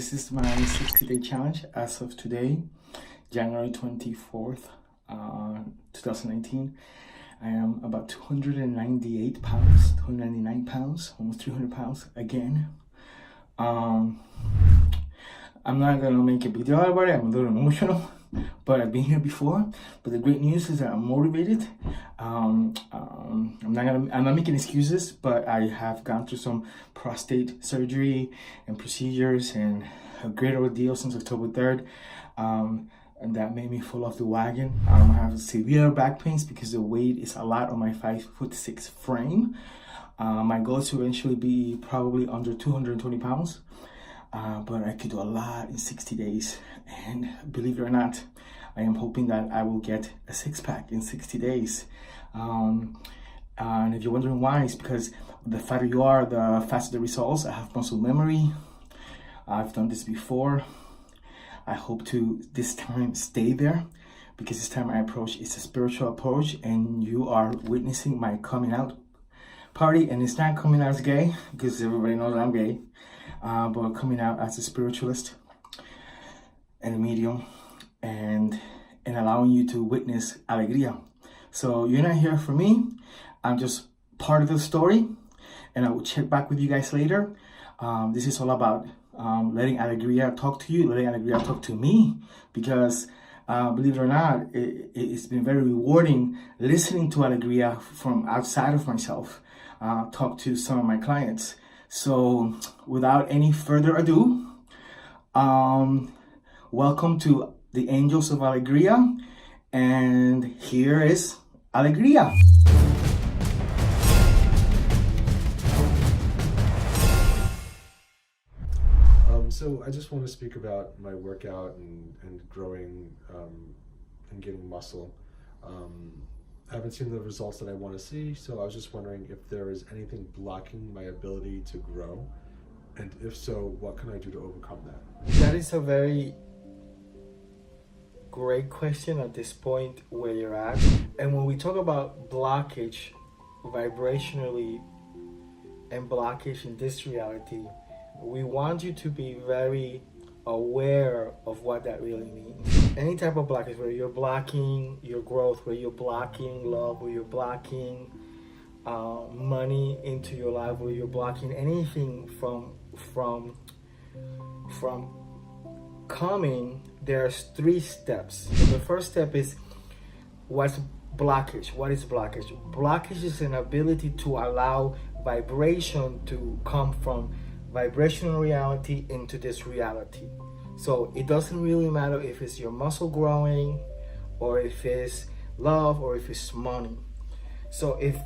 This is my 60-day challenge as of today, January 24th, 2019. I am about 298 pounds, 299 pounds, almost 300 pounds again. I'm not going to make a big deal about it. I'm a little emotional, but I've been here before. But the great news is that I'm motivated. I'm not making excuses, but I have gone through some prostate surgery and procedures and a great ordeal since October 3rd. And that made me fall off the wagon. I have severe back pains because the weight is a lot on my 5'6" frame. My goal is to eventually be probably under 220 pounds. But I could do a lot in 60 days. And believe it or not, I am hoping that I will get a six-pack in 60 days. And if you're wondering why, it's because the fatter you are, the faster the results. I have muscle memory. I've done this before. I hope to this time stay there, because this time my approach is a spiritual approach, and you are witnessing my coming out party. And it's not coming out as gay, because everybody knows I'm gay, but coming out as a spiritualist and a medium, and allowing you to witness Allegria. So you're not here for me. I'm just part of the story, and I will check back with you guys later. This is all about letting Allegria talk to you, letting Allegria talk to me, because believe it or not, it's been very rewarding listening to Allegria from outside of myself, talk to some of my clients. So without any further ado, welcome to the Angels of Allegria, and here is Allegria. So I just want to speak about my workout and growing and getting muscle. I haven't seen the results that I want to see, so I was just wondering if there is anything blocking my ability to grow, and if so, what can I do to overcome that? That is a very great question at this point where you're at. And when we talk about blockage vibrationally and blockage in this reality, we want you to be very aware of what that really means. Any type of blockage, where you're blocking your growth, where you're blocking love, where you're blocking money into your life, where you're blocking anything from coming, there's 3 steps. The first step is, what's blockage? What is blockage? Blockage is an ability to allow vibration to come from vibrational reality into this reality. So it doesn't really matter if it's your muscle growing, or if it's love, or if it's money. So if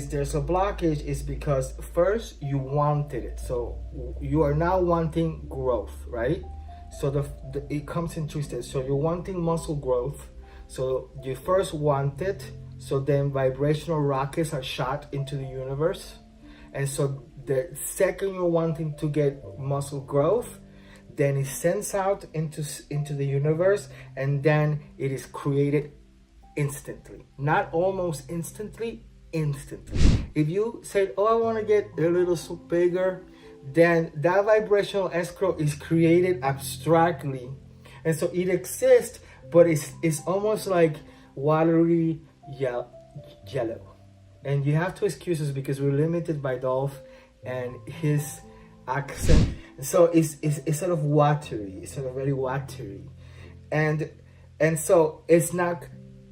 there's a blockage, it's because first you wanted it. So you are now wanting growth, right? So it comes in 3 steps. So you're wanting muscle growth. So you first want it. So then vibrational rockets are shot into the universe. And so the second you're wanting to get muscle growth, then it sends out into the universe, and then it is created instantly. Not almost instantly, instantly. If you say, oh, I want to get a little bigger, then that vibrational escrow is created abstractly. And so it exists, but it's almost like watery yellow. And you have to excuse us because we're limited by Dolph and his accent. So it's sort of watery. It's sort of very watery. And so it's not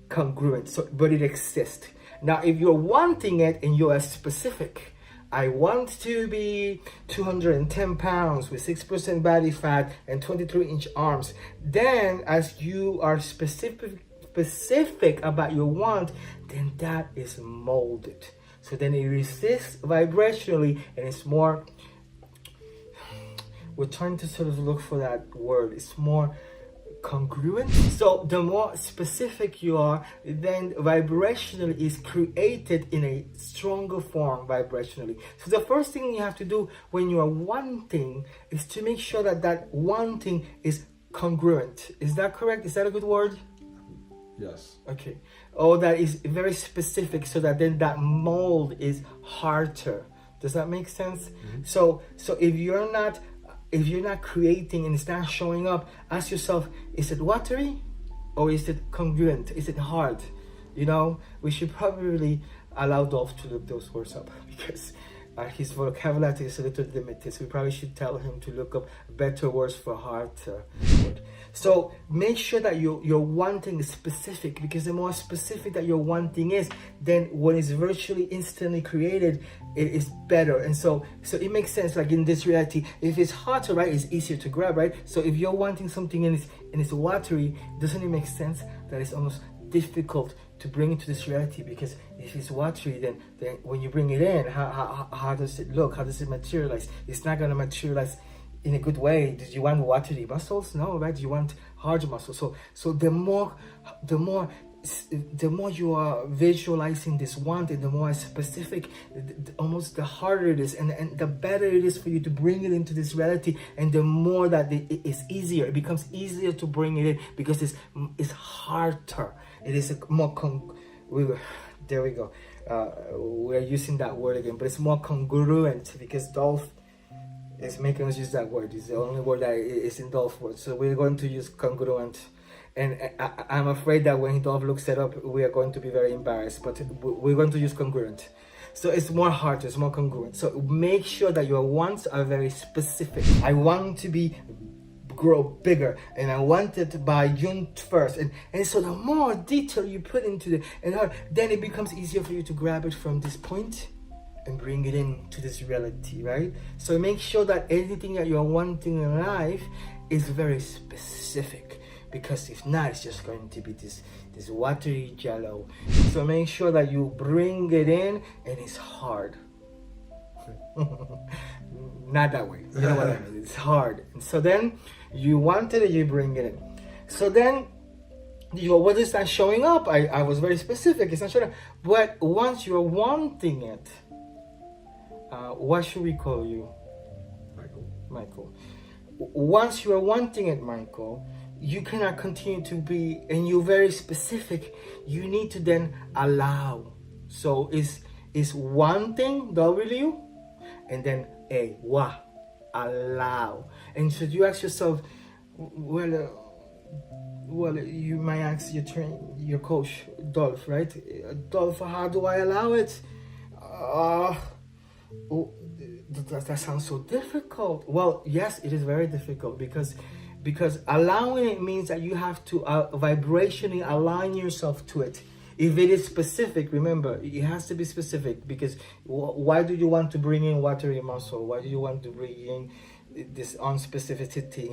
congruent. So, but it exists. Now, if you're wanting it and you are specific, I want to be 210 pounds with 6% body fat and 23-inch arms, then as you are specific about your want, then that is molded. So then it resists vibrationally, and it's more, we're trying to sort of look for that word, it's more congruent. So the more specific you are, then vibrationally is created in a stronger form vibrationally. So the first thing you have to do when you are wanting is to make sure that wanting is congruent. Is that correct? Is that a good word? Yes. Okay. Oh, that is very specific, so that then that mold is harder. Does that make sense? Mm-hmm. So if you're not if you're not creating and it's not showing up, ask yourself, is it watery or is it congruent? Is it hard? You know, we should probably allow Dolph to look those words up because his vocabulary is a little limited. So we probably should tell him to look up better words for hard word. So make sure that your wanting is specific, because the more specific that your wanting is, then when it's virtually instantly created, it is better. And so it makes sense, like in this reality, if it's hard to write, it's easier to grab, right? So if you're wanting something and it's watery, doesn't it make sense that it's almost difficult to bring into this reality? Because if it's watery, then when you bring it in, how does it look? How does it materialize? It's not going to materialize in a good way. Did you want watery muscles? No, right? You want hard muscles. So the more you are visualizing this want, and the more specific, almost the harder it is, and the better it is for you to bring it into this reality, and the more that it is easier. It becomes easier to bring it in because it's harder. It is more there we go. We're using that word again, but it's more congruent because Dolph is making us use that word. It's the only word that is in Dolph's word. So we're going to use congruent. And I'm afraid that when Dolph looks it up, we are going to be very embarrassed, but we're going to use congruent. So it's more hard, it's more congruent. So make sure that your wants are very specific. I want to grow bigger, and I want it by June 1st. And so the more detail you put into it, then it becomes easier for you to grab it from this point and bring it into this reality, right? So make sure that anything that you're wanting in life is very specific, because if not, it's just going to be this watery jello. So make sure that you bring it in and it's hard. Not that way. You know what I mean? It's hard. And so then you want it and you bring it in. So then what is that showing up? I was very specific. It's not showing up. But once you're wanting it, what should we call you? Michael. Once you're wanting it, Michael, you cannot continue to be, and you're very specific. You need to then allow. So is wanting, W, and then A, wa, allow. And so you ask yourself, well, you might ask your coach, Dolph, right? Dolph, how do I allow it? That sounds so difficult. Well, yes, it is very difficult because allowing it means that you have to vibrationally align yourself to it. If it is specific, remember, it has to be specific, because why do you want to bring in watery muscle? Why do you want to bring in this unspecificity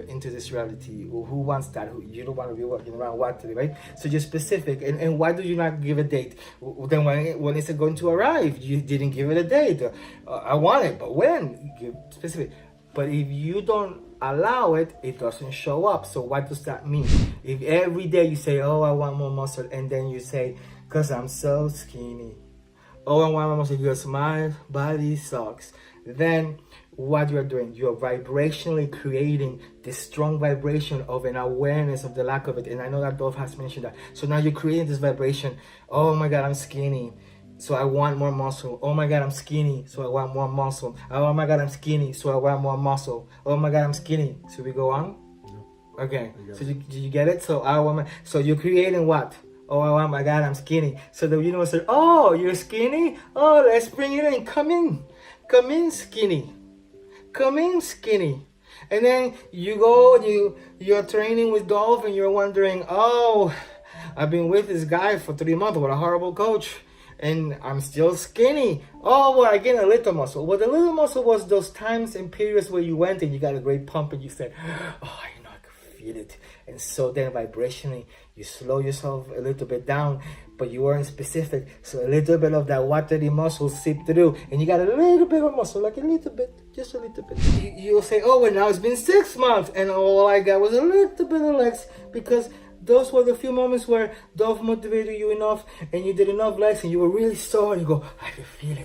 into this reality? Who wants that? You don't want to be walking around watery, right? So you're specific. And why do you not give a date? Then when is it going to arrive? You didn't give it a date. I want it, but when? Give specific. But if you don't allow it, it doesn't show up. So what does that mean? If every day you say, oh, I want more muscle, and then you say, because I'm so skinny. Oh, I want more muscle because my body sucks. Then what you're doing, you're vibrationally creating this strong vibration of an awareness of the lack of it. And I know that Dolph has mentioned that. So now you're creating this vibration. Oh my God, I'm skinny, so I want more muscle. Oh my God, I'm skinny, so I want more muscle. Oh my God, I'm skinny, so I want more muscle. Oh my God, I'm skinny. So we go on? No. Okay. So did you get it? So you're creating what? Oh my God, I'm skinny. So the universe said, oh, you're skinny? Oh, let's bring it in. Come in skinny. Come in skinny. And then you go, you're training with Dolph, and you're wondering, oh, I've been with this guy for 3 months. What a horrible coach. And I'm still skinny. Oh, well, I gained a little muscle. Well, the little muscle was those times and periods where you went and you got a great pump and you said, oh, I can feel it. And so then vibrationally, you slow yourself a little bit down, but you weren't specific. So a little bit of that watery muscle seeped through, and you got a little bit of muscle, like a little bit, just a little bit. You'll say, oh, well, now it's been 6 months, and all I got was a little bit of legs, because those were the few moments where Dolph motivated you enough and you did enough legs and you were really sore and you go, I can feel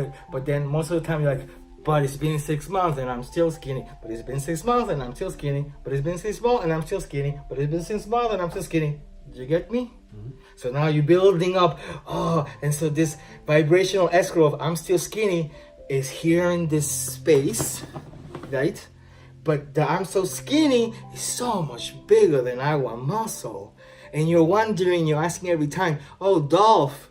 it. But then most of the time you're like, but it's been 6 months and I'm still skinny. But it's been 6 months and I'm still skinny. But it's been 6 months and I'm still skinny. But it's been 6 months and I'm still skinny. Did you get me? Mm-hmm. So now you're building up. Oh, and so this vibrational escrow of I'm still skinny is here in this space. right? But the I'm so skinny is so much bigger than I want muscle. And you're wondering, you're asking every time, oh, Dolph,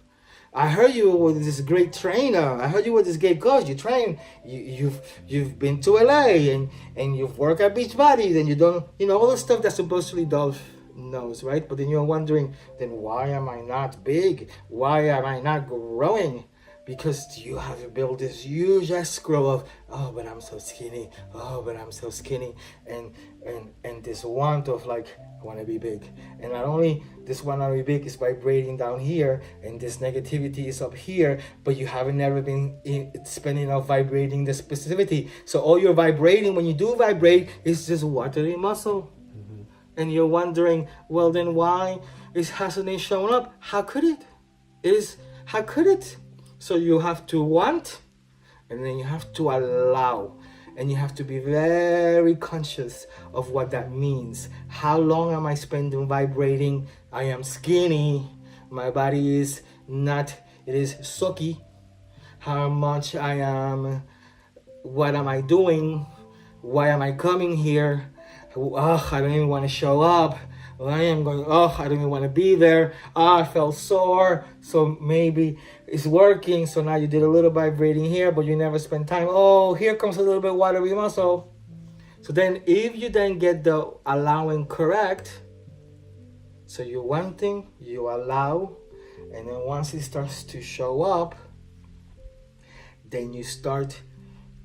I heard you were this great trainer. I heard you were this great coach. You train. You've been to LA and you've worked at Beachbody. Then you don't, all the stuff that supposedly Dolph knows, right? But then you're wondering, then why am I not big? Why am I not growing? Because you have to build this huge escrow of, oh, but I'm so skinny. Oh, but I'm so skinny. And this want of like, I want to be big. And not only this want to be big is vibrating down here, and this negativity is up here, but you haven't never been spending enough vibrating the specificity. So all you're vibrating, when you do vibrate, is just watery muscle. Mm-hmm. And you're wondering, well, then why hasn't it shown up? How could it? How could it? So you have to want, and then you have to allow, and you have to be very conscious of what that means. How long am I spending vibrating? I am skinny. My body is not, it is sucky. How much I am, what am I doing? Why am I coming here? Oh, I don't even want to show up. I am going, oh, I don't even want to be there. I felt sore. So maybe it's working. So now you did a little vibrating here, but you never spend time. Oh, here comes a little bit watery muscle. So then if you then get the allowing correct, so you're wanting, you allow, and then once it starts to show up, then you start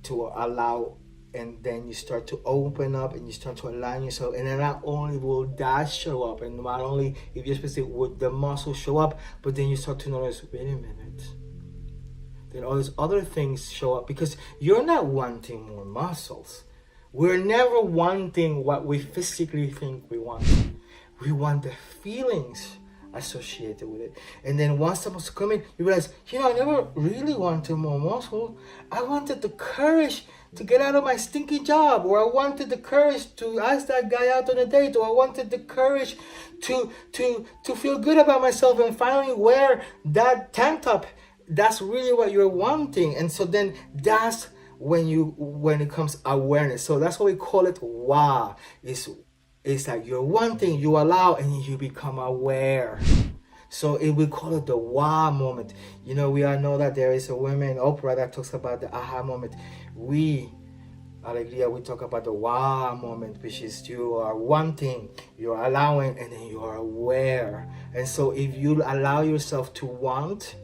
to allow, and then you start to open up and you start to align yourself. And then not only will that show up, and not only if you're specific would the muscle show up, but then you start to notice, wait a minute, then all these other things show up, because you're not wanting more muscles. We're never wanting what we physically think we want. We want the feelings associated with it. And then once the muscle come in, you realize, I never really wanted more muscle. I wanted the courage to get out of my stinky job, or I wanted the courage to ask that guy out on a date, or I wanted the courage to feel good about myself and finally wear that tank top. That's really what you're wanting. And so then that's when it comes awareness. So that's what we call it WAA. It's like you're wanting, you allow, and you become aware. So we call it the WAA moment. We all know that there is a woman in Oprah that talks about the aha moment. We talk about the WAA moment, which is you are wanting, you're allowing, and then you are aware. And so if you allow yourself to want,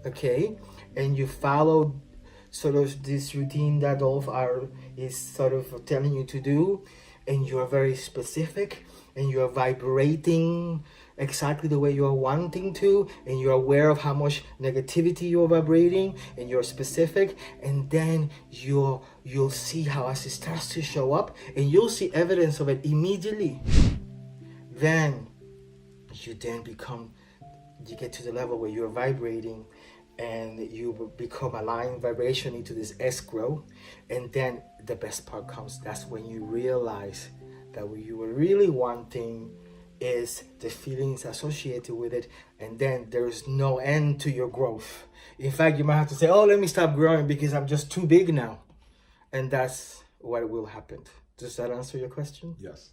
okay, and you follow sort of this routine that Dolph is sort of telling you to do, and you're very specific, and you're vibrating exactly the way you're wanting to, and you're aware of how much negativity you're vibrating, and you're specific, and then you'll see how as it starts to show up, and you'll see evidence of it immediately. Then you get to the level where you're vibrating, and you become aligned vibration into this escrow. And then the best part comes. That's when you realize that what you were really wanting is the feelings associated with it, and then there's no end to your growth. In fact, you might have to say, oh, let me stop growing because I'm just too big now. And that's what will happen. Does that answer your question? Yes.